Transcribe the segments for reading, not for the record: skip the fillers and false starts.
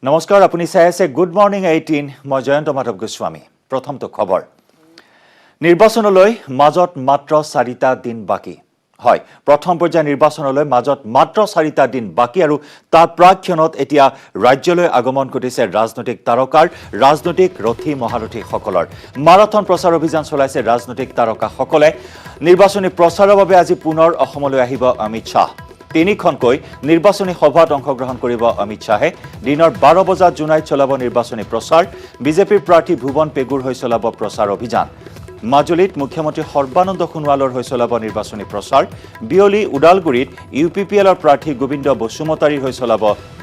নমস্কাৰ আপুনি চাই আছে গুড মৰ্নিং 18 মই জয়ন্ত মাধৱ গোস্বামী প্ৰথমটো খবৰ নিৰ্বাচনলৈ মাজত মাত্ৰ 4টা দিন বাকি হয় প্ৰথম পৰ্যায় নিৰ্বাচনলৈ মাজত মাত্ৰ 4টা দিন বাকি আৰু তাৰ প্ৰাক্ষণত এতিয়া ৰাজ্যলৈ আগমন কৰিছে ৰাজনৈতিক তাৰকাৰ ৰাজনৈতিক ৰথী মহাৰথী সকলৰ মাৰাথন প্ৰচাৰ অভিযান চলাইছে ৰাজনৈতিক তাৰকাসকলে নিৰ্বাচনী প্ৰচাৰৰ বাবে আজি পুনৰ অসমলৈ আহিব অমিত শাহ তিনিখনকৈ নিৰ্বাচনী সভাত অংশগ্ৰহণ কৰিব অমিত শাহে দিনৰ 12 বজাত জুনাইত চলাব নিৰ্বাচনী প্ৰচাৰ বিজেপিৰ প্ৰাৰ্থী ভুৱন পেগুৰ হৈ চলাব প্ৰচাৰ অভিযান মাজুলীত মুখ্যমন্ত্ৰী সৰ্বানন্দ সোণোৱালৰ হৈ চলাব নিৰ্বাচনী প্ৰচাৰ বিয়লি উদালগুৰিত ইউপিপিএলৰ প্ৰাৰ্থী গোবিন্দ বসুমতাৰীৰ হৈ চলাব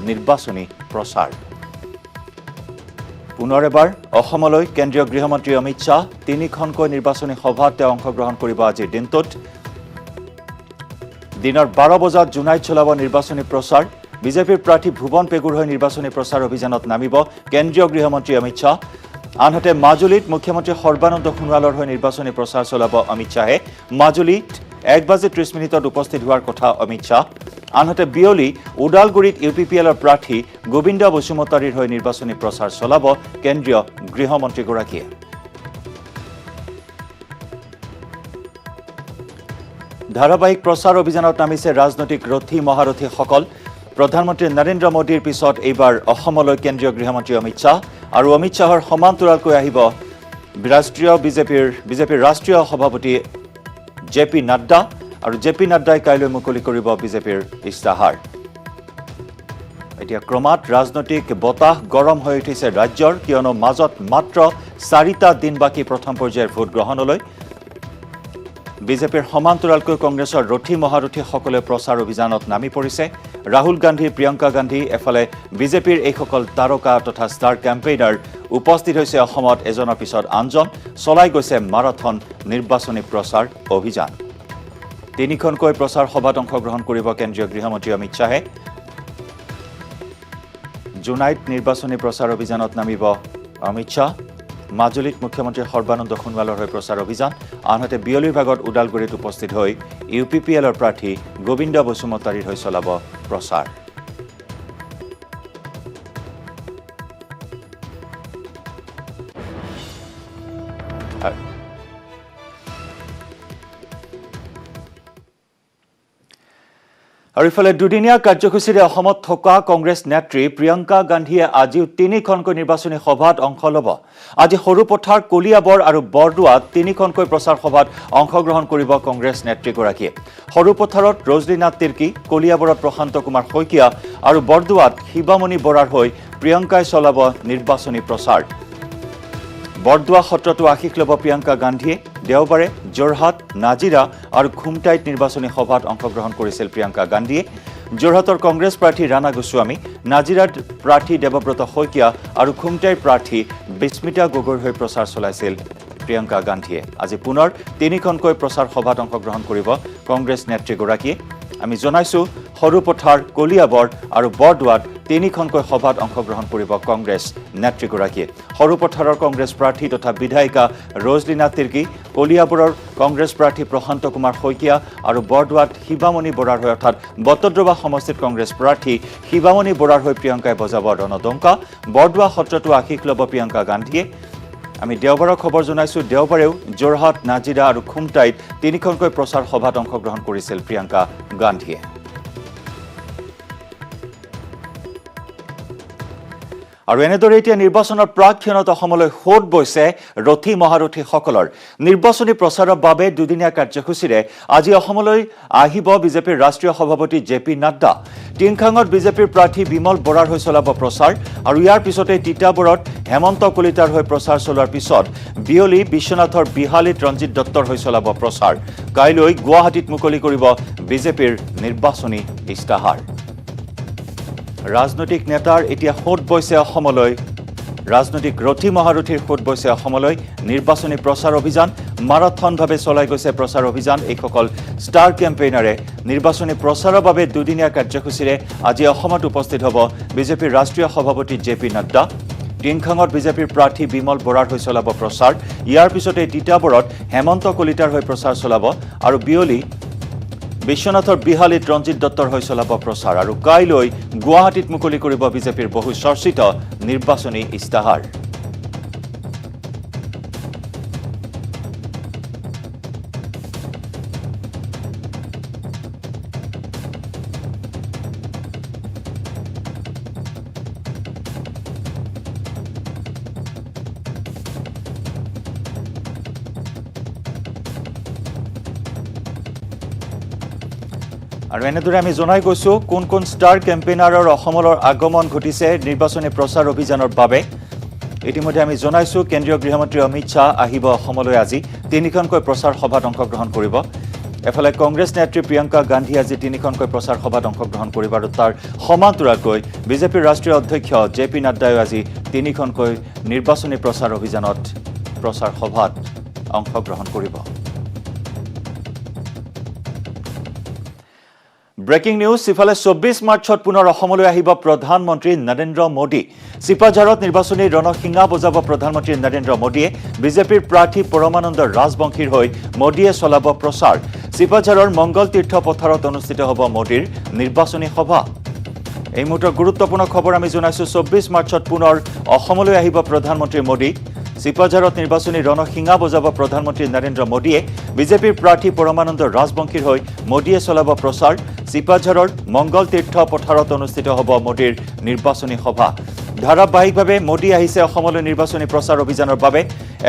নিৰ্বাচনী প্ৰচাৰ পুনৰ এবাৰ অসমলৈ কেন্দ্ৰীয় গৃহমন্ত্ৰী অমিত শাহ তিনিখনকৈ নিৰ্বাচনী সভাত অংশগ্ৰহণ কৰিব আজিৰ দিনটোত দিনৰ 12 বজাত জুনাইত চলাব নিৰ্বাচনী প্ৰচাৰ বিজেপিৰ প্ৰাৰ্থী ভুৱন পেগুৰ হৈ নিৰ্বাচনী প্ৰচাৰ অভিযানত নামিব কেন্দ্ৰীয় গৃহমন্ত্ৰী অমিত শাহ আনহাতে মাজুলীত মুখ্যমন্ত্ৰী সৰ্বানন্দ সোণোৱালৰ হৈ নিৰ্বাচনী প্ৰচাৰ চলাব অমিত শাহে মাজুলীত 1:30 উপস্থিত হোৱাৰ কথা অমিত শাহ আনহাতে বিয়লি উদালগুৰিত ইউপিপিএলৰ প্ৰাৰ্থী গোবিন্দ বসুমতাৰীৰ হৈ নিৰ্বাচনী প্ৰচাৰ চলাব কেন্দ্ৰীয় গৃহমন্ত্ৰীগৰাকীয়ে ধাৰাবাহিক প্ৰচাৰ অভিযানত নামিছে ৰাজনৈতিক ৰথী মহাৰথীসকল প্ৰধানমন্ত্ৰী নৰেন্দ্ৰ মোদীৰ পিছত এইবাৰ অসমলৈ কেন্দ্ৰীয় গৃহমন্ত্ৰী অমিত শাহ আৰু অমিত শাহৰ সমান্তৰালকৈ আহিব বিজেপিৰ ৰাষ্ট্ৰীয় সভাপতি জেপি নাড্ডা আৰু জেপি নাড্ডাই কাইলৈ মুকলি কৰিব বিজেপিৰ ইস্তাহাৰ এতিয়া ক্ৰমাৎ ৰাজনৈতিক বতাহ গৰম হৈ উঠিছে ৰাজ্যৰ কিয়নো মাজত মাত্ৰ 4টা দিন বাকি প্ৰথম পৰ্যায়ৰ ভোট গ্ৰহণলৈ বিজেপিৰ সমান্তৰালকৈ কংগ্ৰেছৰ ৰথী মহাৰথীসকলে প্ৰচাৰ অভিযানত নামি পৰিছে ৰাহুল গান্ধী প্ৰিয়ংকা গান্ধী এফালে বিজেপিৰ এইসকল তাৰকা তথা ষ্টাৰ কেম্পেইনাৰ উপস্থিত হৈছে অসমত এজনৰ পিছত আনজন চলাই গৈছে মাৰাথন নিৰ্বাচনী প্ৰচাৰ অভিযান তিনিখনকৈ প্ৰচাৰ সভাত অংশগ্ৰহণ কৰিব কেন্দ্ৰীয় গৃহমন্ত্ৰী অমিত শাহে জুনাইত নিৰ্বাচনী প্ৰচাৰ অভিযানত নামিব অমিত শাহ মাজুলীত মুখ্যমন্ত্ৰী সৰ্বানন্দ সোণোৱালৰ হৈ প্ৰচাৰ অভিযান আনহাতে বিয়লিৰ ভাগত উদালগুৰিত উপস্থিত হৈ ইউপিপিএলৰ প্ৰাৰ্থী গোবিন্দ বসুমতাৰীৰ হৈ চলাব প্ৰচাৰ আৰু ইফালে দুদিনীয়া কাৰ্যসূচীৰে অসমত থকা কংগ্ৰেছ নেত্ৰী প্ৰিয়ংকা গান্ধীয়ে আজিও তিনিখনকৈ নিৰ্বাচনী সভাত অংশ ল'ব আজি সৰুপথাৰ কলিয়াবৰ আৰু বৰদোৱাত তিনিখনকৈ প্ৰচাৰ সভাত অংশগ্ৰহণ কৰিব কংগ্ৰেছ নেত্ৰীগৰাকীয়ে সৰুপথাৰত ৰজলীনাথ তিৰ্কী কলিয়াবৰত প্ৰশান্ত কুমাৰ শইকীয়া আৰু বৰদোৱাত শিৱামণি বৰাৰ হৈ প্ৰিয়ংকাই চলাব নিৰ্বাচনী প্ৰচাৰ বৰদোৱা সত্ৰতো আশীষ ল'ব প্ৰিয়ংকা গান্ধীয়ে দেওবাৰে যোৰহাট নাজিৰা আৰু খুমটাইত নিৰ্বাচনী সভাত অংশগ্ৰহণ কৰিছিল প্ৰিয়ংকা গান্ধীয়ে যোৰহাটৰ কংগ্ৰেছ প্ৰাৰ্থী ৰাণা গোস্বামী নাজিৰাত প্ৰাৰ্থী দেৱব্ৰত শইকীয়া আৰু খুমটাইৰ প্ৰাৰ্থী বিস্মিতা গগৈৰ হৈ প্ৰচাৰ চলাইছিল প্ৰিয়ংকা গান্ধীয়ে আজি পুনৰ তিনিখনকৈ প্ৰচাৰ সভাত অংশগ্ৰহণ কৰিব কংগ্ৰেছ নেত্ৰীগৰাকীয়ে আমি জনাইছো সৰুপথাৰ কলিয়াবৰ আৰু বৰদোৱাত তিনিখনকৈ সভাত অংশগ্ৰহণ কৰিব কংগ্ৰেছ নেত্ৰীগৰাকীয়ে সৰুপথাৰৰ কংগ্ৰেছ প্ৰাৰ্থী তথা বিধায়িকা ৰজলীনাথ তিৰ্কী কলিয়াবৰৰ কংগ্ৰেছ প্ৰাৰ্থী প্ৰশান্ত কুমাৰ শইকীয়া আৰু বৰদোৱাত শিৱামণি বৰাৰ হৈ অৰ্থাৎ বটদ্ৰৱা সমষ্টিত কংগ্ৰেছ প্ৰাৰ্থী শিৱামণি বৰাৰ হৈ প্ৰিয়ংকাই বজাব ৰণদংকা বৰদোৱা সত্ৰতো আশীষ ল'ব প্ৰিয়ংকা গান্ধীয়ে আমি দেওবাৰৰ খবৰ জনাইছো দেওবাৰেও যোৰহাট নাজিৰা আৰু খুমটাইত তিনিখনকৈ প্ৰচাৰ সভাত অংশগ্ৰহণ কৰিছিল প্ৰিয়ংকা গান্ধীয়ে আৰু এনেদৰে এতিয়া নিৰ্বাচনৰ প্ৰাক্ষণত অসমলৈ হোট বৈছে ৰথী মহাৰথীসকলৰ নিৰ্বাচনী প্ৰচাৰৰ বাবে দুদিনীয়া কাৰ্যসূচীৰে আজি অসমলৈ আহিব বিজেপিৰ ৰাষ্ট্ৰীয় সভাপতি জেপি নাড্ডা টিংখাঙত বিজেপিৰ প্ৰাৰ্থী বিমল বৰাৰ হৈ চলাব প্ৰচাৰ আৰু ইয়াৰ পিছতে তিতাবৰত হেমন্ত কলিতাৰ হৈ প্ৰচাৰ চলোৱাৰ পিছত বিয়লি বিশ্বনাথৰ বিহালীত ৰঞ্জিত দত্তৰ হৈ চলাব প্ৰচাৰ কাইলৈ গুৱাহাটীত মুকলি কৰিব বিজেপিৰ নিৰ্বাচনী ইস্তাহাৰ ৰাজনৈতিক নেতাৰ এতিয়া হোট বৈছে অসমলৈ ৰাজনৈতিক ৰথী মহাৰথীৰ হোট বৈছে অসমলৈ নিৰ্বাচনী প্ৰচাৰ অভিযান মাৰাথনভাৱে চলাই গৈছে প্ৰচাৰ অভিযান এইসকল ষ্টাৰ কেম্পেইনাৰে নিৰ্বাচনী প্ৰচাৰৰ বাবে দুদিনীয়া কাৰ্যসূচীৰে আজি অসমত উপস্থিত হ'ব বিজেপিৰ ৰাষ্ট্ৰীয় সভাপতি জেপি নাড্ডা টিংখাঙত বিজেপিৰ প্ৰাৰ্থী বিমল বৰাৰ হৈ চলাব প্ৰচাৰ ইয়াৰ পিছতে তিতাবৰত হেমন্ত কলিতাৰ হৈ প্ৰচাৰ চলাব আৰু বিয়লি বিশ্বনাথৰ বিহালীত ৰঞ্জিত দত্তৰ হৈ চলাব প্ৰচাৰ আৰু কাইলৈ গুৱাহাটীত মুকলি কৰিব বিজেপিৰ বহু চৰ্চিত নিৰ্বাচনী ইস্তাহাৰ। আৰু এনেদৰে আমি জনাই গৈছো কোন কোন ষ্টাৰ কেম্পেইনাৰৰ অসমলৈ আগমন ঘটিছে নিৰ্বাচনী প্ৰচাৰ অভিযানৰ বাবে। ইতিমধ্যে আমি জনাইছো কেন্দ্ৰীয় গৃহমন্ত্ৰী অমিত শ্বাহ আহিব অসমলৈ আজি ৩খনকৈ প্ৰচাৰ সভাত অংশগ্ৰহণ কৰিব। এফালে কংগ্ৰেছ নেত্ৰী প্ৰিয়ংকা গান্ধী আজি ৩খনকৈ প্ৰচাৰ সভাত অংশগ্ৰহণ কৰিব আৰু তাৰ সমান্তৰালকৈ বিজেপিৰ ৰাষ্ট্ৰীয় অধ্যক্ষ জে.পি. নাড্ডাই আজি ৩খনকৈ নিৰ্বাচনী প্ৰচাৰ অভিযানত প্ৰচাৰ সভাত অংশগ্ৰহণ কৰিব। ব্ৰেকিং নিউজ ইফালে ২৪ মাৰ্চত পুনৰ অসমলৈ আহিব প্ৰধানমন্ত্ৰী নৰেন্দ্ৰ মোদী। চিপাঝাৰত নিৰ্বাচনী ৰণসিঙা বজাব প্ৰধানমন্ত্ৰী নৰেন্দ্ৰ মোদীয়ে। বিজেপিৰ প্ৰাৰ্থী পৰমানন্দ ৰাজবংশীৰ হৈ মোদীয়ে চলাব প্ৰচাৰ। চিপাঝাৰৰ মংগল তীৰ্থ পথাৰত অনুষ্ঠিত হ'ব মোদীৰ নিৰ্বাচনী সভা। এই মুহূৰ্তৰ গুৰুত্বপূৰ্ণ খবৰ আমি জনাইছো ২৪ মাৰ্চত পুনৰ অসমলৈ আহিব প্ৰধানমন্ত্ৰী মোদী। চিপাঝাৰত নিৰ্বাচনী ৰণসিঙা বজাব প্ৰধানমন্ত্ৰী নৰেন্দ্ৰ মোদীয়ে। বিজেপিৰ প্ৰাৰ্থী পৰমানন্দ ৰাজবংশীৰ হৈ মোদীয়ে চলাব প্ৰচাৰ। চিপাঝাৰৰ মংগল তীৰ্থ পথাৰত অনুষ্ঠিত হ'ব মোদীৰ নিৰ্বাচনী সভা। ধাৰাবাহিকভাৱে মোদী আহিছে অসমলৈ নিৰ্বাচনী প্ৰচাৰ অভিযানৰ বাবে।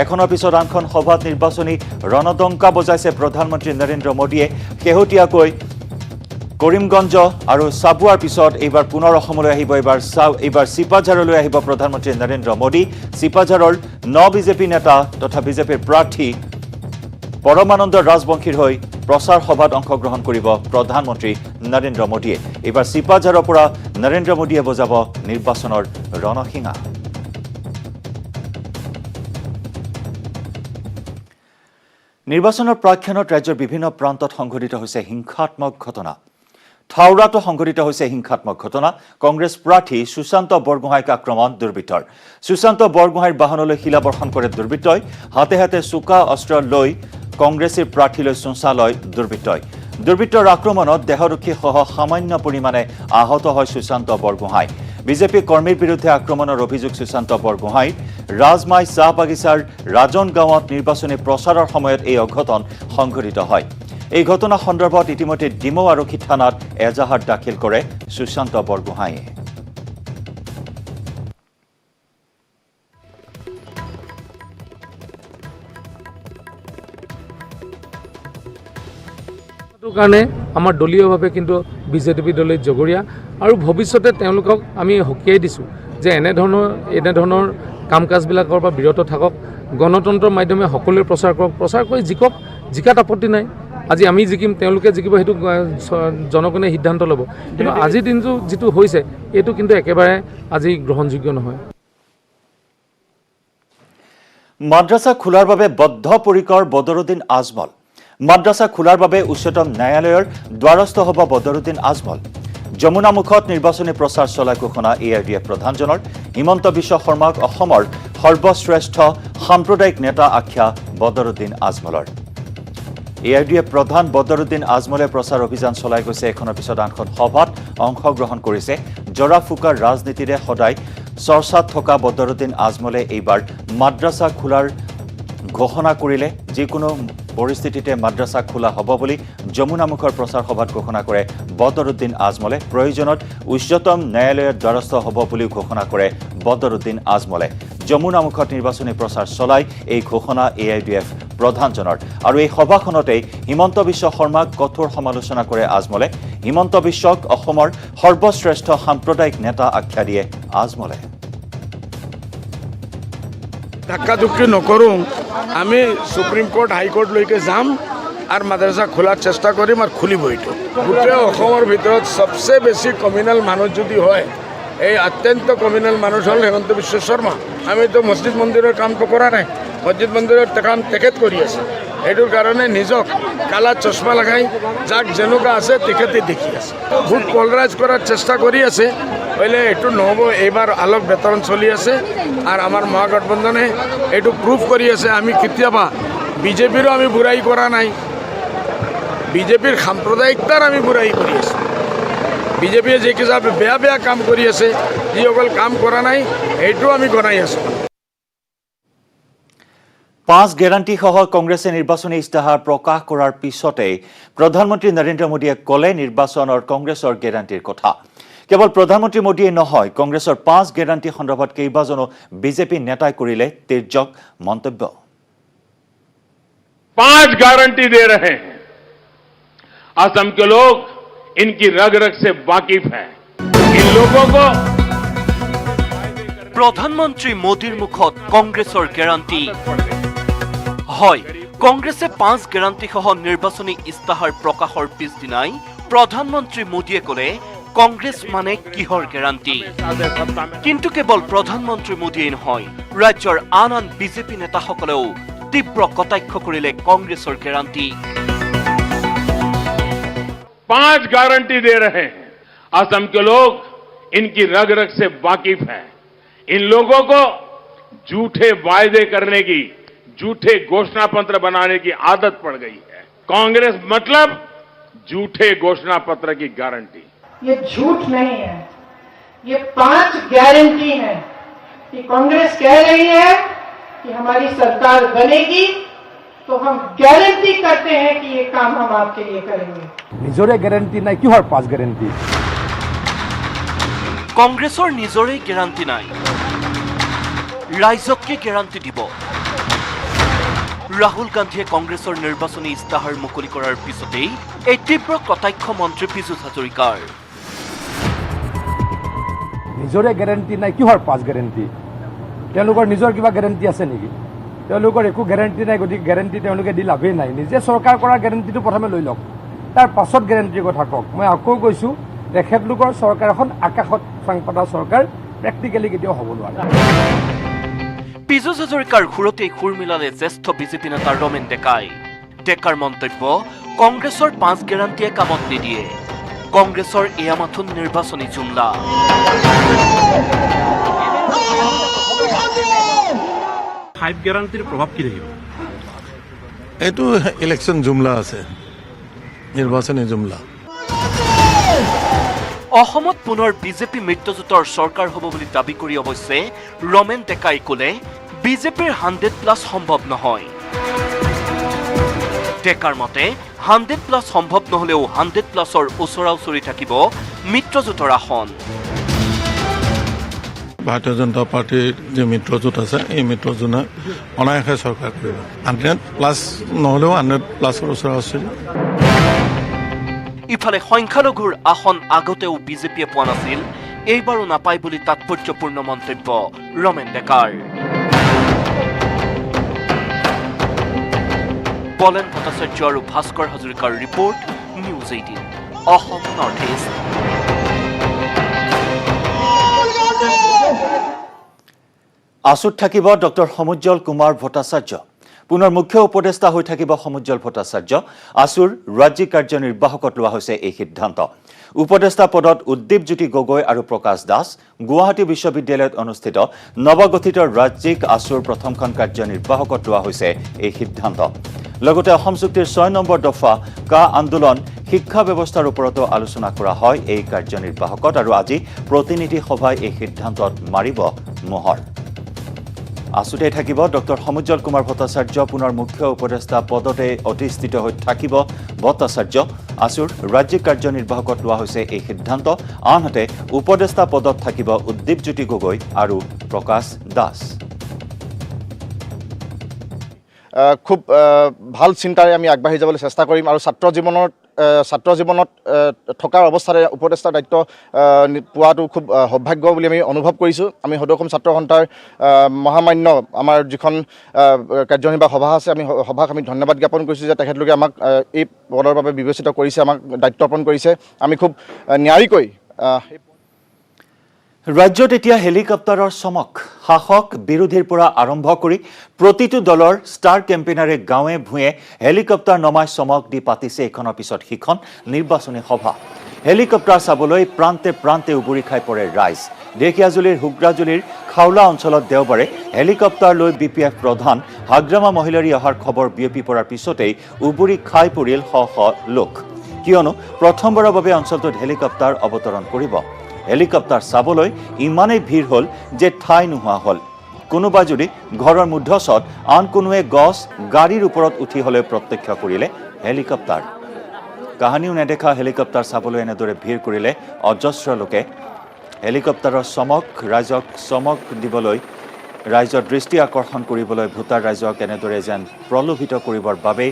এখনৰ পিছত আনখন সভাত নিৰ্বাচনী ৰণডংকা বজাইছে প্ৰধানমন্ত্ৰী নৰেন্দ্ৰ মোদীয়ে। শেহতীয়াকৈ কৰিমগঞ্জ আৰু চাবুৱাৰ পিছত এইবাৰ পুনৰ অসমলৈ আহিব। এইবাৰ চিপাঝাৰলৈ আহিব প্ৰধানমন্ত্ৰী নৰেন্দ্ৰ মোদী। চিপাঝাৰৰ বিজেপি নেতা তথা বিজেপিৰ প্ৰাৰ্থী পৰমানন্দ ৰাজবংশীৰ হৈ প্ৰচাৰ সভাত অংশগ্ৰহণ কৰিব প্ৰধানমন্ত্ৰী নৰেন্দ্ৰ মোদীয়ে। এইবাৰ চিপাঝাৰৰ পৰা নৰেন্দ্ৰ মোদীয়ে বজাব নিৰ্বাচনৰ ৰণসিঙা। নিৰ্বাচনৰ প্ৰাক্ষণত ৰাজ্যৰ বিভিন্ন প্ৰান্তত সংঘটিত হৈছে হিংসাত্মক ঘটনা। থাওৰাতো সংঘটিত হৈছে হিংসাত্মক ঘটনা। কংগ্ৰেছ প্ৰাৰ্থী সুশান্ত বৰগোহাঁইক আক্ৰমণ দুৰ্বৃত্তৰ। সুশান্ত বৰগোহাঁইৰ বাহনলৈ শিলাবৰ্ষণ কৰে দুৰ্বৃত্তই। হাতে হাতে চোকা অস্ত্ৰ লৈ কংগ্ৰেছীৰ প্ৰাৰ্থীলৈ চোঁচা লয় দুৰ্বৃত্তই। দুৰ্বৃত্তৰ আক্ৰমণত দেহৰক্ষীসহ সামান্য পৰিমাণে আহত হয় সুশান্ত বৰগোহাঁই। বিজেপি কৰ্মীৰ বিৰুদ্ধে আক্ৰমণৰ অভিযোগ সুশান্ত বৰগোহাঁইৰ। ৰাজমাই চাহ বাগিচাৰ ৰাজন গাঁৱত নিৰ্বাচনী প্ৰচাৰৰ সময়ত এই অঘটন সংঘটিত হয়। এই ঘটনা সন্দৰ্ভত ইতিমধ্যে ডিমৌ আৰক্ষী থানাত এজাহাৰ দাখিল কৰে সুশান্ত বৰগোহাঁইয়ে। কাৰণে আমাৰ দলীয়ভাৱে কিন্তু বিজেপি দলে জগৰীয়া আৰু ভৱিষ্যতে তেওঁলোকক আমি সকীয়াই দিছোঁ যে এনেধৰণৰ কাম কাজবিলাকৰ পৰা বিৰত থাকক। গণতন্ত্ৰৰ মাধ্যমে সকলোৱে প্ৰচাৰ কৰক, প্ৰচাৰ কৰি জিকাত আপত্তি নাই। আজি আমি জিকিম, তেওঁলোকে জিকিব, সেইটো জনগণে সিদ্ধান্ত ল'ব। কিন্তু আজিৰ দিনটো যিটো হৈছে এইটো কিন্তু একেবাৰে আজি গ্ৰহণযোগ্য নহয়। মাদ্ৰাছা খোলাৰ বাবে বদ্ধপৰিকৰ বদৰুদ্দিন আজমল। মাদ্ৰাছা খোলাৰ বাবে উচ্চতম ন্যায়ালয়ৰ দ্বাৰস্থ হ'ব বদৰুদ্দিন আজমল। যমুনামুখত নিৰ্বাচনী প্ৰচাৰ চলাই ঘোষণা AIDF প্ৰধানজনৰ। হিমন্ত বিশ্ব শৰ্মাক অসমৰ সৰ্বশ্ৰেষ্ঠ সাম্প্ৰদায়িক নেতা আখ্যা বদৰুদ্দিন আজমলৰ। AIDF প্ৰধান বদৰুদ্দিন আজমলে প্ৰচাৰ অভিযান চলাই গৈছে। এখনৰ পিছত আনখন সভাত অংশগ্ৰহণ কৰিছে। জৰা ফুকাৰ ৰাজনীতিৰে সদায় চৰ্চাত থকা বদৰুদ্দিন আজমলে এইবাৰ মাদ্ৰাছা খোলাৰ ঘোষণা কৰিলে। যিকোনো পৰিস্থিতিতে মাদ্ৰাছা খোলা হ'ব বুলি যমুনামুখৰ প্ৰচাৰ সভাত ঘোষণা কৰে বদৰুদ্দিন আজমলে। প্ৰয়োজনত উচ্চতম ন্যায়ালয়ৰ দ্বাৰস্থ হ'ব বুলিও ঘোষণা কৰে বদৰুদ্দিন আজমলে। যমুনামুখত নিৰ্বাচনী প্ৰচাৰ চলাই এই ঘোষণা AIDF প্ৰধানজনৰ। আৰু এই সভাখনতেই হিমন্ত বিশ্ব শৰ্মাক কঠোৰ সমালোচনা কৰে আজমলে। হিমন্ত বিশ্বক অসমৰ সৰ্বশ্ৰেষ্ঠ সাম্প্ৰদায়িক নেতা আখ্যা দিয়ে আজমলে। ধাক্কাধুক্কি নকৰোঁ, আমি সুপ্ৰিম কোৰ্ট হাইকোৰ্টলৈকে যাম আৰু মাদ্ৰাছা খোলাৰ চেষ্টা কৰিম আৰু খুলিব। এইটো গোটেই অসমৰ ভিতৰত চবচে বেছি কমিউনেল মানুহ যদি হয়, এই অত্যন্ত কমিউনেল মানুহ হ'ল হিমন্ত বিশ্ব শৰ্মা। আমিতো মছজিদ মন্দিৰৰ কামটো কৰা নাই, মছজিদ মন্দিৰৰ কাম তেখেত কৰি আছে। এইটোৰ কাৰণে নিজক কালা চশমা লগাই যাক যেনেকুৱা আছে তেখেতে দেখি আছে। ভোট পলাৰাইজ কৰাৰ চেষ্টা কৰি আছে, হলে এইটো নহ'ব। এইবাৰ আলোক বেতন চলি আছে আৰু আমাৰ মহাগঠবন্ধনে এইটো প্ৰুভ কৰি আছে। আমি কেতিয়াবা বিজেপিৰো আমি বুৰাই কৰা নাই, বিজেপিৰ সাম্প্ৰদায়িকতাৰ আমি বুৰাই কৰি আছোঁ বিজেপিয়ে যি হিচাপে বেয়া বেয়া কাম কৰি আছে যিসকল কাম কৰা নাই সেইটো আমি গণাই আছোঁ 5 গ্যাৰাণ্টি সহ কংগ্ৰেছে নিৰ্বাচনী ইস্তাহাৰ প্ৰকাশ কৰাৰ পিছতে প্ৰধানমন্ত্ৰী নৰেন্দ্ৰ মোদীয়ে ক'লে নিৰ্বাচনৰ কংগ্ৰেছৰ গ্যাৰাণ্টিৰ কথা কেৱল প্ৰধানমন্ত্ৰী মোদীয়ে নহয় কংগ্ৰেছৰ 5 গ্যাৰাণ্টি সন্দৰ্ভত কেইবাজনো বিজেপি নেতাই কৰিলে তিৰ্যক মন্তব্য 5 गारंटी दे रहे हैं असम के लोग इनकी रग रग से वाकिफ हैं इन लोगों को प्रधानमंत्री मोदीर मुखत कांग्रेसर ग्यारंटी হয় कांग्रेसे 5 ग्यारंटी सह निर्वाचनी इस्ताहार प्रकाशर पिछदिनाई प्रधानमंत्री मोदीये कले कांग्रेस माने किहर ग्यारंटी किन्तु केवल प्रधानमंत्री मोदीये নহয় राज्यर आन आन बीजेपी नेताসকলেও तीव्र कटाक्ष करिले कांग्रेसर ग्यारंटी 5 गारंटी दे रहे हैं असम के लोग इनकी रग रग से वाकिफ हैं इन लोगों को झूठे वायदे करने की झूठे घोषणा पत्र बनाने की आदत पड़ गई है कांग्रेस मतलब झूठे घोषणा पत्र की गारंटी ये झूठ नहीं है ये 5 गारंटी है कि कांग्रेस कह रही है कि हमारी सरकार बनेगी तो हम गारंटी करते हैं कि ये काम हम आपके लिए करेंगे নিজৰে গ্যাৰাণ্টি নাই কিহৰ 5 গ্যাৰাণ্টি कांग्रेसर निजरे ग्यारंटी নাই राइजके ग्यारंटी দিব राहुल गांधीये कांग्रेसर निर्वाचनी इस्ताहार मुकली करार पिछते এই तीव्र कटाक्ष मंत्री पीयूष हाजरिकार নিজৰে গ্যাৰাণ্টি নাই কিহৰ 5 গ্যাৰাণ্টি তেওঁলোকৰ নিজৰ কিবা গ্যাৰাণ্টি আছে নেকি তেওঁলোকৰ একো গ্যাৰাণ্টি নাই গতি গ্যাৰাণ্টি তেওঁলোকে দি লাভেই নাই নিজে চৰকাৰ কৰা গ্যাৰাণ্টিটো প্ৰথমে লৈ লওক তাৰ পাছত গ্যাৰাণ্টিৰ কথা কওক মই আকৌ কৈছো তেখেতলোকৰ চৰকাৰ এখন আকাশত সংপদা চৰকাৰ প্ৰেক্টিক্যালি কেতিয়াও হ'ব নোৱাৰে পীযুষ হাজৰিকাৰ সুৰতে সুৰ মিলালে জ্যেষ্ঠ বিজেপি নেতা ৰমেন ডেকাই ডেকাৰ মন্তব্য কংগ্ৰেছৰ 5 গ্যাৰাণ্টিয়ে কামত নিদিয়ে কংগ্ৰেছৰ এয়া মাথোন নিৰ্বাচনী জুমলা ফাইভ গ্যাৰান্টিৰ প্ৰভাব কি ৰহিব এইটো ইলেকশন জুমলা আছে নিৰ্বাচনী জুমলা অসমত পুনৰ বিজেপি মিত্ৰজোঁটৰ চৰকাৰ হ'ব বুলি দাবী কৰি অৱশ্যে ৰমেন ডেকাই ক'লে বিজেপিৰ 100+ সম্ভৱ নহয় ডেকাৰ মতে 100+ সম্ভৱ নহলেও 100+ৰ ওচৰা ওচৰি থাকিব মিত্ৰজোঁটৰ আসন ভাৰতীয় জনতা পাৰ্টিৰ যে মিত্ৰজোঁট আছে এই মিত্ৰজোঁটে অনায়াসে চৰকাৰ কৰিব 100+ নহলেও 100+ৰ ওচৰা ওচৰি ইফালে সংখ্যালঘুৰ আসন আগতেও বিজেপিয়ে পোৱা নাছিল এইবাৰো নাপায় বুলি তাৎপৰ্যপূৰ্ণ মন্তব্য ৰমেন ডেকাৰ বলেন ভট্টাচাৰ্য আৰু ভাস্কৰ হাজৰিকাৰ report news 18 Assam north east আসুত থাকিব ডক্টৰ সমুজ্জ্বল কুমাৰ ভট্টাচাৰ্য পুনৰ মুখ্য উপদেষ্টা হৈ থাকিব সমুজ্জ্বল ভট্টাচাৰ্য আসুৰ ৰাজ্যিক কাৰ্যনিৰ্বাহকত লোৱা হৈছে এই সিদ্ধান্ত উপদেষ্টা পদত উদ্দীপজ্যোতি গগৈ আৰু প্ৰকাশ দাস গুৱাহাটী বিশ্ববিদ্যালয়ত অনুষ্ঠিত নৱগঠিত ৰাজ্যিক আসুৰ প্ৰথমখন কাৰ্যনিৰ্বাহকত লোৱা হৈছে এই সিদ্ধান্ত লগতে অসম চুক্তিৰ 6 নম্বৰ দফা কা আন্দোলন শিক্ষা ব্যৱস্থাৰ ওপৰতো আলোচনা কৰা হয় এই কাৰ্যনিৰ্বাহকত আৰু আজি প্ৰতিনিধি সভাই এই সিদ্ধান্তত মাৰিব মোহৰ আসুতে থাকিব ডক্টৰ সমুজ্জ্বল কুমাৰ ভট্টাচাৰ্য পুনৰ মুখ্য উপদেষ্টা পদতে অধিষ্ঠিত হৈ থাকিব ভট্টাচাৰ্য আসুৰ ৰাজ্যিক কাৰ্যনিৰ্বাহকত লোৱা হৈছে এই সিদ্ধান্ত আনহাতে উপদেষ্টা পদত থাকিব উদ্দীপজ্যোতি গগৈ আৰু প্ৰকাশ দাস খুব ভাল চিন্তাৰে আমি আগবাঢ়ি যাবলৈ চেষ্টা কৰিম আৰু ছাত্ৰ জীৱনত থকাৰ অৱস্থাৰে উপদেষ্টাৰ দায়িত্ব পোৱাটো খুব সৌভাগ্য বুলি আমি অনুভৱ কৰিছোঁ আমি সদৌ অসম ছাত্ৰ সন্থাৰ মহামান্য আমাৰ যিখন কাৰ্যনিৰ্বাহক সভা আছে আমি সভাক আমি ধন্যবাদ জ্ঞাপন কৰিছোঁ যে তেখেতলোকে আমাক এই পদৰ বাবে বিবেচিত কৰিছে আমাক দায়িত্ব অৰ্পণ কৰিছে আমি খুব ন্যায়িকৈ ৰাজ্যত এতিয়া হেলিকপ্টাৰৰ চমক শাসক বিৰোধীৰ পৰা আৰম্ভ কৰি প্ৰতিটো দলৰ ষ্টাৰ কেম্পেইনাৰে গাঁৱে ভূঞে হেলিকপ্টাৰ নমাই চমক দি পাতিছে এখনৰ পিছত সিখন নিৰ্বাচনী সভা হেলিকপ্টাৰ চাবলৈ প্ৰান্তে প্ৰান্তে উবুৰি খাই পৰে ৰাইজ। ঢেকীয়াজুলিৰ হুগ্ৰাজুলিৰ খাউলা অঞ্চলত দেওবাৰে হেলিকপ্টাৰ লৈ BPF প্ৰধান হাগ্ৰামা মহিলাৰী অহাৰ খবৰ বিয়পি পৰাৰ পিছতেই উবুৰি খাই পৰিল শ শ লোক। কিয়নো প্ৰথমবাৰৰ বাবে অঞ্চলটোত হেলিকপ্টাৰ অৱতৰণ কৰিব। হেলিকপ্টাৰ চাবলৈ ইমানেই ভিৰ হ'ল যে ঠাই নোহোৱা হ'ল। কোনোবা যদি ঘৰৰ মধ্যচত আন কোনোৱে গছ গাড়ীৰ ওপৰত উঠি হ'লেও প্ৰত্যক্ষ কৰিলে হেলিকপ্টাৰ। কাহানিও নেদেখা হেলিকপ্টাৰ চাবলৈ এনেদৰে ভিৰ কৰিলে অজস্ৰ লোকে। হেলিকপ্টাৰৰ ৰাইজক চমক দিবলৈ, ৰাইজৰ দৃষ্টি আকৰ্ষণ কৰিবলৈ ভোটাৰ ৰাইজক এনেদৰে যেন প্ৰলোভিত কৰিবৰ বাবেই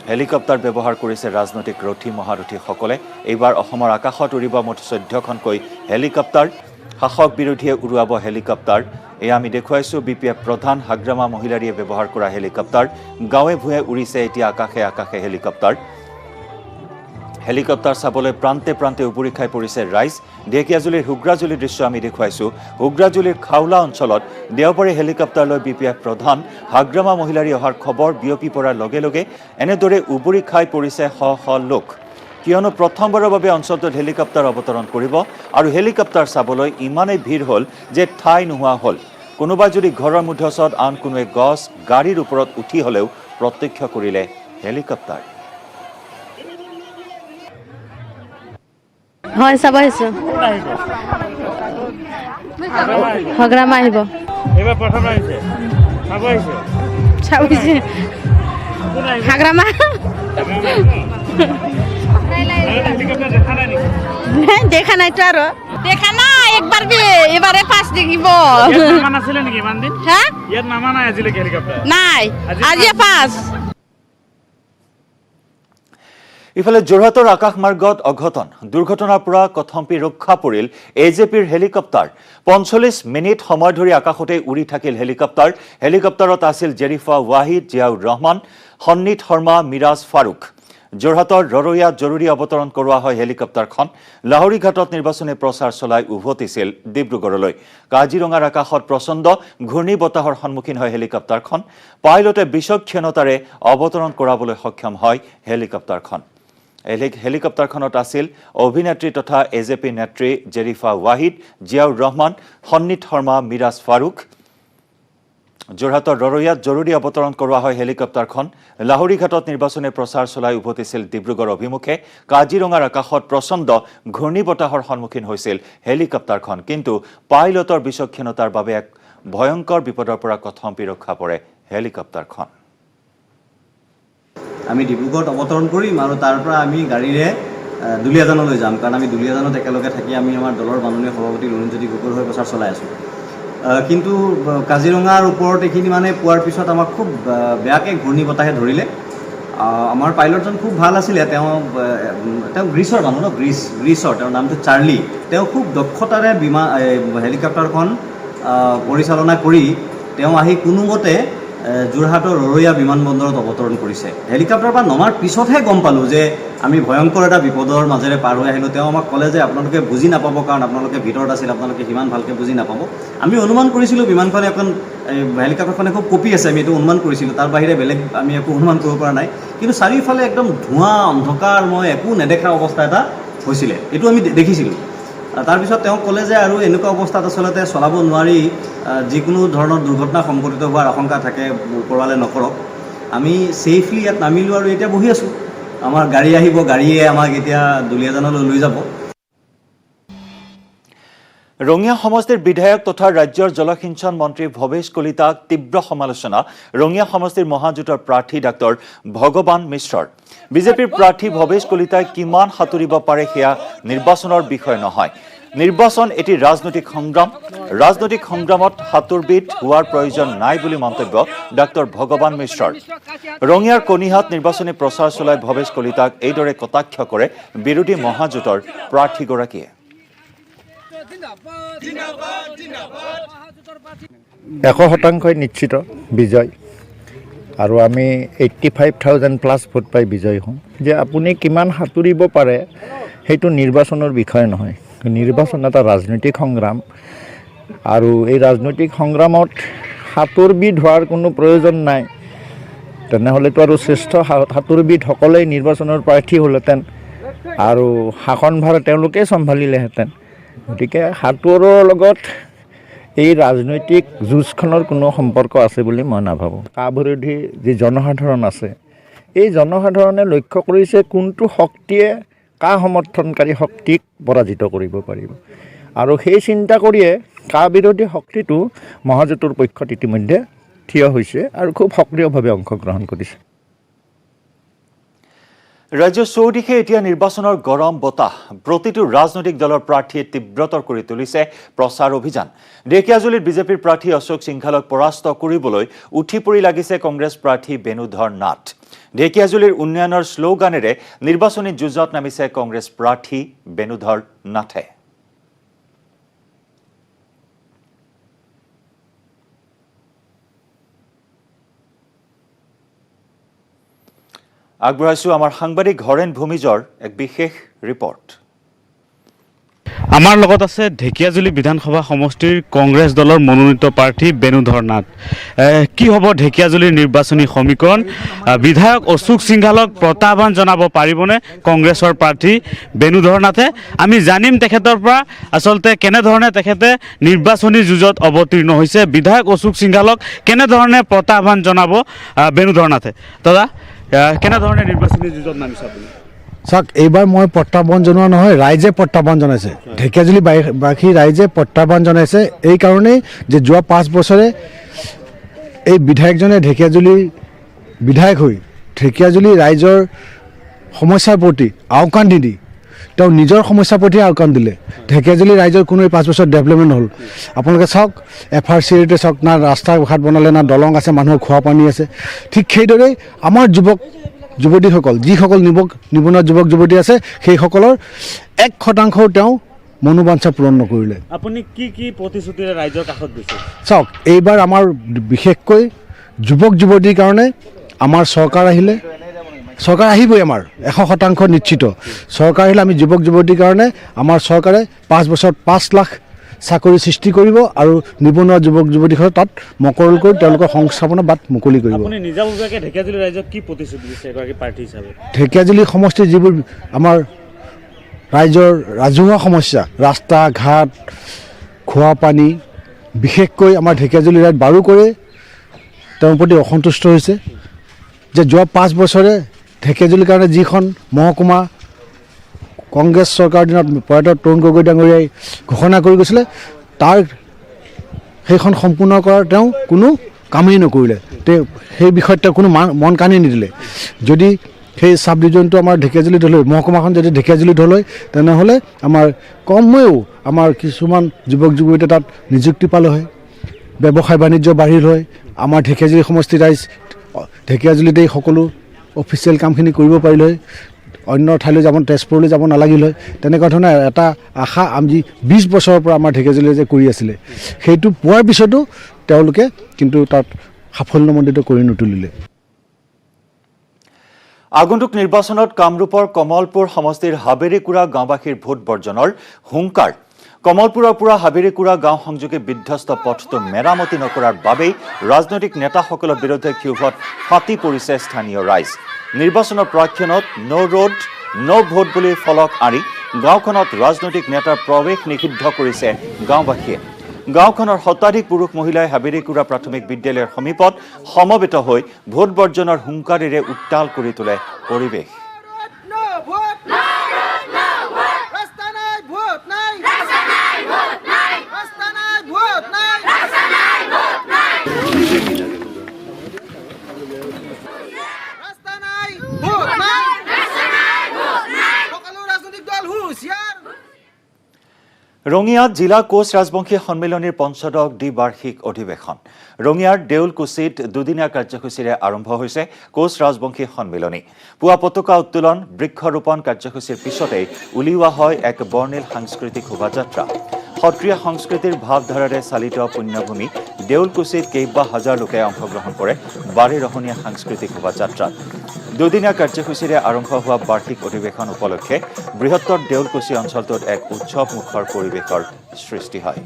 হেলিকপ্টাৰ ব্যৱহাৰ কৰিছে ৰাজনৈতিক ৰথী মহাৰথীসকলে। এইবাৰ অসমৰ আকাশত উৰিব মুঠ 14খনকৈ হেলিকপ্টাৰ। শাসক বিৰোধীয়ে উৰুৱাব হেলিকপ্টাৰ। এয়া আমি দেখুৱাইছোঁ BPF প্ৰধান হাগ্ৰামা মহিলাৰীয়ে ব্যৱহাৰ কৰা হেলিকপ্টাৰ। গাঁৱে ভূঞে উৰিছে এতিয়া আকাশে আকাশে হেলিকপ্টাৰ। হেলিকপ্টাৰ চাবলৈ প্ৰান্তে প্ৰান্তে উবুৰি খাই পৰিছে ৰাইজ। ঢেকীয়াজুলিৰ হুগ্ৰাজুলিৰ দৃশ্য আমি দেখুৱাইছোঁ। হুগ্ৰাজুলিৰ খাউলা অঞ্চলত দেওবাৰে হেলিকপ্টাৰ লৈ BPF প্ৰধান হাগ্ৰামা মহিলাৰী অহাৰ খবৰ বিয়পি পৰাৰ লগে লগে এনেদৰে উবুৰি খাই পৰিছে শ শ লোক। কিয়নো প্ৰথমবাৰৰ বাবে অঞ্চলটোত হেলিকপ্টাৰ অৱতৰণ কৰিব আৰু হেলিকপ্টাৰ চাবলৈ ইমানেই ভিৰ হ'ল যে ঠাই নোহোৱা হ'ল। কোনোবা যদি ঘৰৰ মধ্যচত আন কোনোৱে গছ গাড়ীৰ ওপৰত উঠি হ'লেও প্ৰত্যক্ষ কৰিলে হেলিকপ্টাৰ। হয়, চাব আহিছোঁ। হগ্ৰামা আহিব। এইবাৰ প্ৰথম আহিছে, চাব আহিছে। চাব আহিছে। হাগ্ৰামা দেখা নাইতো আৰু দেখা নাই একবাৰ এবাৰে ফাৰ্ষ্ট দেখিব। নামা নাছিলে নেকি ইমান দিন? হা, ইয়াত নামা নাই আজিলৈকে হেলিকপ্টাৰ? নাই, আজি ফাৰ্ষ্ট। ইফালে যোৰহাটৰ আকাশমাৰ্গত অঘটন। দুৰ্ঘটনাৰ পৰা কথম্পি ৰক্ষা পৰিল AJPৰ হেলিকপ্টাৰ। 45 মিনিট সময় ধৰি আকাশতে উৰি থাকিল হেলিকপ্টাৰ। হেলিকপ্টাৰত আছিল জেৰিফা ৱাহিদ, জিয়াউৰ ৰহমান, সন্নিত শৰ্মা, মিৰাজ ফাৰুক। যোৰহাটৰ ৰৰৈয়াত জৰুৰী অৱতৰণ কৰোৱা হয় হেলিকপ্টাৰখন। লাহৰীঘাটত নিৰ্বাচনী প্ৰচাৰ চলাই উভতিছিল ডিব্ৰুগড়লৈ। কাজিৰঙাৰ আকাশত প্ৰচণ্ড ঘূৰ্ণী বতাহৰ সন্মুখীন হয় হেলিকপ্টাৰখন। পাইলটে বিচক্ষণতাৰে অৱতৰণ কৰাবলৈ সক্ষম হয় হেলিকপ্টাৰখন। হেলিকপ্টাৰখনত আছিল অভিনেত্ৰী তথা AJP নেত্ৰী জেৰিফা ৱাহিদ, জিয়াউৰ ৰহমান, সন্নিত শৰ্মা, মিৰাজ ফাৰুক। যোৰহাটৰ ৰৰৈয়াত জৰুৰী অৱতৰণ কৰোৱা হয় হেলিকপ্টাৰখন। লাহৰীঘাটত নিৰ্বাচনী প্ৰচাৰ চলাই উভতিছিল ডিব্ৰুগড় অভিমুখে। কাজিৰঙাৰ আকাশত প্ৰচণ্ড ঘূৰ্ণী বতাহৰ সন্মুখীন হৈছিল হেলিকপ্টাৰখন। কিন্তু পাইলটৰ বিচক্ষণতাৰ বাবে এক ভয়ংকৰ বিপদৰ পৰা কথম্পি ৰক্ষা পৰে হেলিকপ্টাৰখন। আমি ডিব্ৰুগড়ত অৱতৰণ কৰিম আৰু তাৰ পৰা আমি গাড়ীৰে দুলীয়াজানলৈ যাম, কাৰণ আমি দুলীয়াজানত একেলগে থাকি আমি আমাৰ দলৰ মাননীয় সভাপতি লুৰিণজ্যোতি গগৈৰ হৈ প্ৰচাৰ চলাই আছোঁ। কিন্তু কাজিৰঙাৰ ওপৰত এইখিনি মানে পোৱাৰ পিছত আমাক খুব বেয়াকৈ ঘূৰ্ণী বতাহে ধৰিলে। আমাৰ পাইলটজন খুব ভাল আছিলে। তেওঁ গ্ৰীচৰ মানুহ ন, গ্ৰীচৰ, তেওঁৰ নামটো চাৰ্লি। তেওঁ খুব দক্ষতাৰে হেলিকপ্টাৰখন পৰিচালনা কৰি তেওঁ আহি কোনোমতে যোৰহাটৰ ৰৰৈয়া বিমানবন্দৰত অৱতৰণ কৰিছে। হেলিকপ্টাৰৰ পৰা নমাৰ পিছতহে গম পালোঁ যে আমি ভয়ংকৰ এটা বিপদৰ মাজেৰে পাৰ হৈ আহিলোঁ। তেওঁ আমাক ক'লে যে আপোনালোকে বুজি নাপাব, কাৰণ আপোনালোকে ভিতৰত আছিল, আপোনালোকে সিমান ভালকৈ বুজি নাপাব। আমি অনুমান কৰিছিলোঁ বিমানখনে হেলিকপ্টাৰখনে খুব কঁপি আছে, আমি এইটো অনুমান কৰিছিলোঁ। তাৰ বাহিৰে বেলেগ আমি একো অনুমান কৰিব পৰা নাই। কিন্তু চাৰিওফালে একদম ধোঁৱা, অন্ধকাৰময়, একো নেদেখা অৱস্থা এটা হৈছিলে, এইটো আমি দেখিছিলোঁ। তাৰপিছত তেওঁ ক'লে যে আৰু এনেকুৱা অৱস্থাত আচলতে চলাব নোৱাৰি, যিকোনো ধৰণৰ দুৰ্ঘটনা সংঘটিত হোৱাৰ আশংকা থাকে, ওপৰৱালে নকৰক। আমি ছেফলি ইয়াত নামিলোঁ আৰু এতিয়া বহি আছোঁ। আমাৰ গাড়ী আহিব, গাড়ীয়ে আমাক এতিয়া দুলীয়াজানলৈ লৈ যাব। ৰঙিয়া সমষ্টিৰ বিধায়ক তথা ৰাজ্যৰ জলসিঞ্চন মন্ত্ৰী ভৱেশ কলিতাক তীব্ৰ সমালোচনা ৰঙিয়া সমষ্টিৰ মহাজোঁটৰ প্ৰাৰ্থী ডাক্তৰ ভগৱান মিশ্ৰৰ। বিজেপিৰ প্ৰাৰ্থী ভৱেশ কলিতাই কিমান সাঁতুৰিব পাৰে সেয়া নিৰ্বাচনৰ বিষয় নহয়। নিৰ্বাচন এটি ৰাজনৈতিক সংগ্ৰাম। ৰাজনৈতিক সংগ্ৰামত সাঁতোৰবিদ হোৱাৰ প্ৰয়োজন নাই বুলি মন্তব্য ডাক্তৰ ভগৱান মিশ্ৰৰ। ৰঙিয়াৰ কণিহাট নিৰ্বাচনী প্ৰচাৰ চলাই ভৱেশ কলিতাক এইদৰে কটাক্ষ কৰে বিৰোধী মহাজোঁটৰ প্ৰাৰ্থীগৰাকীয়ে। 100% নিশ্চিত বিজয়, আৰু আমি 85,000+ ভোট পাই বিজয় হওঁ। যে আপুনি কিমান সাঁতুৰিব পাৰে সেইটো নিৰ্বাচনৰ বিষয় নহয়। নিৰ্বাচন এটা ৰাজনৈতিক সংগ্ৰাম, আৰু এই ৰাজনৈতিক সংগ্ৰামত সাঁতোৰবিদ হোৱাৰ কোনো প্ৰয়োজন নাই। তেনেহ'লেতো আৰু শ্ৰেষ্ঠ সাঁতোৰবিদসকলেই নিৰ্বাচনৰ প্ৰাৰ্থী হ'লহেঁতেন। আৰু শাসনভাৰ তেওঁলোকে চম্ভালিলেহেঁতেন। গতিকে সাঁতোৰৰ লগত এই ৰাজনৈতিক যুঁজখনৰ কোনো সম্পৰ্ক আছে বুলি মই নাভাবোঁ। কা বিৰোধী যি জনসাধাৰণ আছে, এই জনসাধাৰণে লক্ষ্য কৰিছে কোনটো শক্তিয়ে কা সমৰ্থনকাৰী শক্তিক পৰাজিত কৰিব পাৰিব, আৰু সেই চিন্তা কৰিয়ে কা বিৰোধী শক্তিটো মহাজোঁটৰ পক্ষত ইতিমধ্যে থিয় হৈছে আৰু খুব সক্ৰিয়ভাৱে অংশগ্ৰহণ কৰিছে। ৰাজ্যৰ চৌদিশে এতিয়া নিৰ্বাচনৰ গৰম বতাহ প্ৰতিটো ৰাজনৈতিক দলৰ প্ৰাৰ্থীয়ে তীব্ৰতৰ কৰি তুলিছে প্ৰচাৰ অভিযান। ঢেকীয়াজুলিত বিজেপিৰ প্ৰাৰ্থী অশোক সিংঘালক পৰাস্ত কৰিবলৈ উঠি পৰি লাগিছে কংগ্ৰেছ প্ৰাৰ্থী বেণুধৰ নাথ। ঢেকীয়াজুলিৰ উন্নয়নৰ শ্লোগানেৰে নিৰ্বাচনী যুঁজত নামিছে কংগ্ৰেছ প্ৰাৰ্থী বেণুধৰ নাথে। আগবঢ়াইছোঁ আমাৰ সাংবাদিক হৰেণ ভূমিজৰ এক বিশেষ ৰিপৰ্ট। আমাৰ লগত আছে ঢেকীয়াজুলি বিধানসভা সমষ্টিৰ কংগ্ৰেছ দলৰ মনোনীত প্ৰাৰ্থী বেণুধৰ নাথ। কি হ'ব ঢেকীয়াজুলিৰ নিৰ্বাচনী সমীকৰণ? বিধায়ক অশোক সিংঘালক প্ৰত্যাহ্বান জনাব পাৰিবনে কংগ্ৰেছৰ প্ৰাৰ্থী বেণুধৰ নাথে? আমি জানিম তেখেতৰ পৰা আচলতে কেনেধৰণে তেখেতে নিৰ্বাচনী যুঁজত অৱতীৰ্ণ হৈছে, বিধায়ক অশোক সিংঘালক কেনেধৰণে প্ৰত্যাহ্বান জনাব বেণুধৰ নাথে। দাদা, কেনেধৰণে নিৰ্বাচনী যুঁজত নামিছে আপুনি? চাওক, এইবাৰ মই প্ৰত্যাহ্বান জনোৱা নহয়, ৰাইজে প্ৰত্যাহ্বান জনাইছে। ঢেকীয়াজুলি বাসী ৰাইজে প্ৰত্যাহ্বান জনাইছে এই কাৰণেই যে যোৱা 5 বছৰে এই বিধায়কজনে ঢেকীয়াজুলিৰ বিধায়ক হৈ ঢেকীয়াজুলি ৰাইজৰ সমস্যাৰ প্ৰতি আওকাণ নিদি তেওঁ নিজৰ সমস্যাৰ প্ৰতি আওকাণ দিলে। ঢেকীয়াজুলি ৰাইজৰ কোনো 5 বছৰ ডেভেলপমেণ্ট হ'ল। আপোনালোকে চাওক, FRCতে চাওক, না ৰাস্তা ঘাট বনালে, না দলং আছে, মানুহৰ খোৱা পানী আছে। ঠিক সেইদৰেই আমাৰ যুৱক যুৱতীসকল, যিসকল নিবনুৱা যুৱক যুৱতী আছে, সেইসকলৰ 1% তেওঁ মনোবাঞ্ছা পূৰণ নকৰিলে। আপুনি কি কি প্ৰতিশ্ৰুতিৰে ৰাইজৰ কাষত গৈছে? চাওক, এইবাৰ আমাৰ বিশেষকৈ যুৱক যুৱতীৰ কাৰণে আমাৰ চৰকাৰ আহিলে, চৰকাৰ আহিবই, আমাৰ 100% নিশ্চিত চৰকাৰ আহিলে আমি যুৱক যুৱতীৰ কাৰণে আমাৰ চৰকাৰে 5 বছৰত 5 লাখ চাকৰি সৃষ্টি কৰিব আৰু নিবনুৱা যুৱক যুৱতীসকলক তাত মকৰল কৰি তেওঁলোকৰ সংস্থাপনৰ বাট মুকলি কৰিব। আপুনি নিজাববীয়াকৈ ঢেকীয়াজুলি ৰাইজক কি প্ৰতিশ্ৰুতি দিছে এগৰাকী প্ৰাৰ্থী হিচাপে? ঢেকীয়াজুলি সমষ্টিৰ যিবোৰ আমাৰ ৰাইজৰ ৰাজহুৱা সমস্যা, ৰাস্তা ঘাট, খোৱা পানী, বিশেষকৈ আমাৰ ঢেকীয়াজুলি ৰাইজ বাৰুকৈয়ে তেওঁৰ প্ৰতি অসন্তুষ্ট হৈছে যে যোৱা 5 বছৰে ঢেকীয়াজুলিৰ কাৰণে যিখন মহকুমা কংগ্ৰেছ চৰকাৰৰ দিনত প্ৰয়াত তৰুণ গগৈ ডাঙৰীয়াই ঘোষণা কৰি গৈছিলে, তাৰ সেইখন সম্পূৰ্ণ কৰাৰ তেওঁ কোনো কামেই নকৰিলে। সেই বিষয়ত তেওঁ কোনো মন কাণি নিদিলে। যদি সেই চাব ডিভিজনটো আমাৰ ঢেকীয়াজুলিত হ'ল, মহকুমাখন যদি ঢেকীয়াজুলিত হ'ল, তেনেহ'লে আমাৰ কমেও আমাৰ কিছুমান যুৱক যুৱতীয়ে তাত নিযুক্তি পালে হয়, ব্যৱসায় বাণিজ্য বাঢ়িল হয়, আমাৰ ঢেকীয়াজুলি সমষ্টিৰ ৰাইজ ঢেকীয়াজুলিতেই সকলো অফিচিয়েল কামখিনি কৰিব পাৰিলে হয়, অন্য ঠাইলৈ যাব, তেজপুৰলৈ যাব নালাগিল হয়। তেনেকুৱা ধৰণৰ এটা আশা আমি 20 বছৰৰ পৰা আমাৰ ঢেকীয়াজুলিয়ে যে কৰি আছিলে, সেইটো পোৱাৰ পিছতো তেওঁলোকে কিন্তু তাত সাফল্যমণ্ডিত কৰি নুতুলিলে। আগন্তুক নিৰ্বাচনত কামৰূপৰ কমলপুৰ সমষ্টিৰ হাবেৰীকুৰা গাঁওবাসীৰ ভোট বৰ্জনৰ হুংকাৰ। কমলপুৰৰ পৰা হাবেৰীকুৰা গাঁও সংযোগী বিধ্বস্ত পথটো মেৰামতি নকৰাৰ বাবেই ৰাজনৈতিক নেতাসকলৰ বিৰুদ্ধে ক্ষোভত ফাটি পৰিছে স্থানীয় ৰাইজ। নিৰ্বাচনৰ প্ৰাক্ষণত ন' ৰোড ন' ভোট বুলি ফলক আঁৰি গাঁওখনত ৰাজনৈতিক নেতাৰ প্ৰৱেশ নিষিদ্ধ কৰিছে গাঁওবাসীয়ে। গাঁওখনৰ শতাধিক পুৰুষ মহিলাই হাবেৰীকুৰা প্ৰাথমিক বিদ্যালয়ৰ সমীপত সমবেত হৈ ভোট বৰ্জনৰ হুংকাৰেৰে উত্তাল কৰি তোলে পৰিৱেশ। ৰঙিয়াত জিলা কোচ ৰাজবংশী সন্মিলনীৰ ৫ম দ্বিবাৰ্ষিক অধিৱেশন। ৰঙিয়াৰ দেউলকুচিত দুদিনীয়া কাৰ্যসূচীৰে আৰম্ভ হৈছে কোচ ৰাজবংশী সন্মিলনী। পুৱা পতাকা উত্তোলন, বৃক্ষৰোপণ কাৰ্যসূচীৰ পিছতেই উলিওৱা হয় এক বৰ্ণিল সাংস্কৃতিক শোভাযাত্ৰা। সত্ৰীয়া সংস্কৃতিৰ ভাৱধাৰাৰে চালিত পুণ্যভূমি দেউলকুচিত কেইবা হাজাৰ লোকে অংশগ্ৰহণ কৰে বাৰেৰহণীয়া সাংস্কৃতিক শোভাযাত্ৰাত। দুদিনীয়া কাৰ্যসূচীৰে আৰম্ভ হোৱা বাৰ্ষিক অধিৱেশন উপলক্ষে বৃহত্তৰ দেউলকুচি অঞ্চলটোত এক উৎসৱমুখৰ পৰিৱেশৰ সৃষ্টি হয়।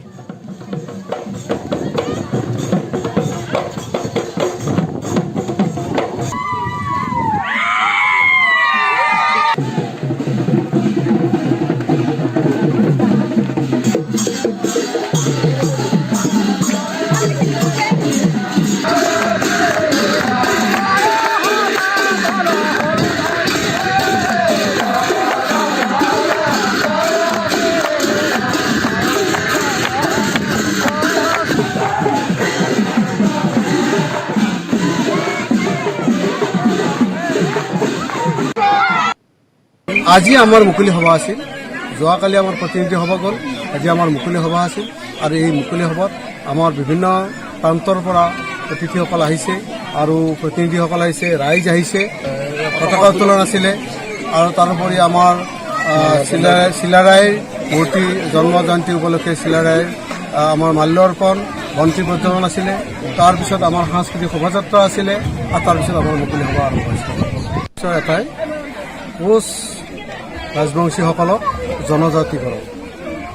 আজি আমাৰ মুকলি সভা আছিল, যোৱাকালি আমাৰ প্ৰতিনিধি সভা গ'ল, আজি আমাৰ মুকলি সভা আছিল। আৰু এই মুকলি সভাত আমাৰ বিভিন্ন প্ৰান্তৰ পৰা অতিথিসকল আহিছে আৰু প্ৰতিনিধিসকল আহিছে, ৰাইজ আহিছে, পতাকা উত্তোলন আছিলে। আৰু তাৰোপৰি আমাৰ চিলাৰায়ৰ মূৰ্তি জন্ম জয়ন্তী উপলক্ষে চিলাৰায়ৰ আমাৰ মাল্যাৰ্পণ, বন্তি প্ৰজ্বলন আছিলে। তাৰপিছত আমাৰ সাংস্কৃতিক শোভাযাত্ৰা আছিলে আৰু তাৰপিছত আমাৰ মুকলি সভা আৰম্ভ হৈছিলে। এটাই কোচ ৰাজবংশীসকলক জনজাতিকৰণ,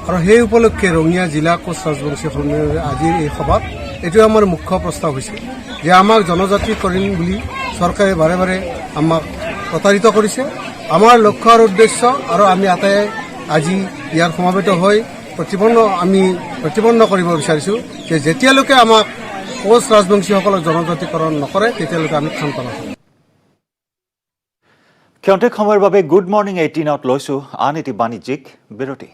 আৰু সেই উপলক্ষে ৰঙিয়া জিলা কোচ ৰাজবংশী সন্মিলনৰ আজিৰ এই সভাত এইটোৱে আমাৰ মুখ্য প্ৰস্তাৱ হৈছে যে আমাক জনজাতি কৰিম বুলি চৰকাৰে বাৰে বাৰে আমাক প্ৰতাৰিত কৰিছে। আমাৰ লক্ষ্য আৰু উদ্দেশ্য, আৰু আমি আটাই আজি ইয়াৰ সমাবেত হৈ প্ৰতিপন্ন কৰিব বিচাৰিছোঁ যে যেতিয়ালৈকে আমাক কোচ ৰাজবংশীসকলক জনজাতিকৰণ নকৰে তেতিয়ালৈকে আমি ক্ষান্ত নাথাকিম। ক্ষন্তেক সময়ৰ বাবে গুড মৰ্ণিং 18ত লৈছোঁ আন এটি বাণিজ্যিক বিৰতি।